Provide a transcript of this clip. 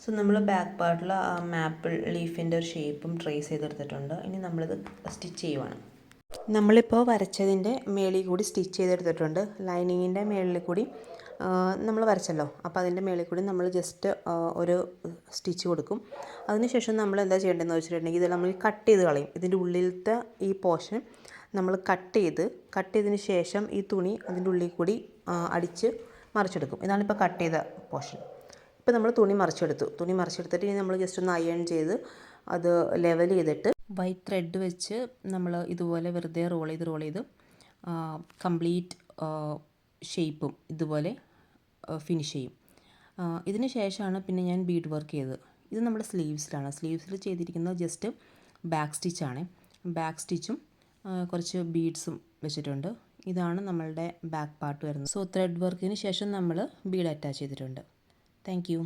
So നമ്മൾ back പാർട്ടിൽ ആ മാപ്പിൾ ലീഫിൻ്റെ ഒരു ഷേപ്പും ട്രേസ് ചെയ്തെടുത്തിട്ടുണ്ട്. ഇനി നമ്മളിത് സ്റ്റിച്ച് ചെയ്യുവാണ്. നമ്മളിപ്പോൾ വരച്ചതിൻ്റെ മേളിൽ കൂടി സ്റ്റിച്ച് ചെയ്തെടുത്തിട്ടുണ്ട്. ലൈനിങ്ങിൻ്റെ മേളിൽ കൂടി നമ്മൾ വരച്ചല്ലോ, അപ്പോൾ അതിൻ്റെ മേളിൽ കൂടി നമ്മൾ ജസ്റ്റ് ഒരു സ്റ്റിച്ച് കൊടുക്കും. അതിനുശേഷം നമ്മൾ എന്താ ചെയ്യേണ്ടതെന്ന് വെച്ചിട്ടുണ്ടെങ്കിൽ ഇത് നമ്മൾ കട്ട് ചെയ്ത് കളയും. ഇതിൻ്റെ ഉള്ളിലത്തെ ഈ പോർഷൻ നമ്മൾ കട്ട് ചെയ്തതിന് ശേഷം ഈ തുണി അതിൻ്റെ ഉള്ളിൽ കൂടി അടിച്ച് മറിച്ചെടുക്കും. ഇതാണിപ്പോൾ കട്ട് ചെയ്ത പോർഷൻ. ഇപ്പോൾ നമ്മൾ തുണി മറിച്ചെടുത്തിട്ട് ഇനി നമ്മൾ ജസ്റ്റ് ഒന്ന് അയൺ ചെയ്ത് അത് ലെവൽ ചെയ്തിട്ട് വൈറ്റ് ത്രെഡ് വെച്ച് നമ്മൾ ഇതുപോലെ വെറുതെ റോൾ ചെയ്ത് കംപ്ലീറ്റ് ഷേപ്പും ഇതുപോലെ ഫിനിഷ് ചെയ്യും. ഇതിന് ശേഷമാണ് പിന്നെ ഞാൻ ബീഡ് വർക്ക് ചെയ്തത്. ഇത് നമ്മുടെ സ്ലീവ്സിലാണ്. സ്ലീവ്സിൽ ചെയ്തിരിക്കുന്നത് ജസ്റ്റ് ബാക്ക് സ്റ്റിച്ചാണ്. ബാക്ക് സ്റ്റിച്ചും കുറച്ച് ബീഡ്സും വെച്ചിട്ടുണ്ട്. ഇതാണ് നമ്മളുടെ ബാക്ക് പാർട്ട് വരുന്നത്. സോ ത്രെഡ് വർക്കിന് ശേഷം നമ്മൾ ബീഡ് അറ്റാച്ച് ചെയ്തിട്ടുണ്ട്. Thank you.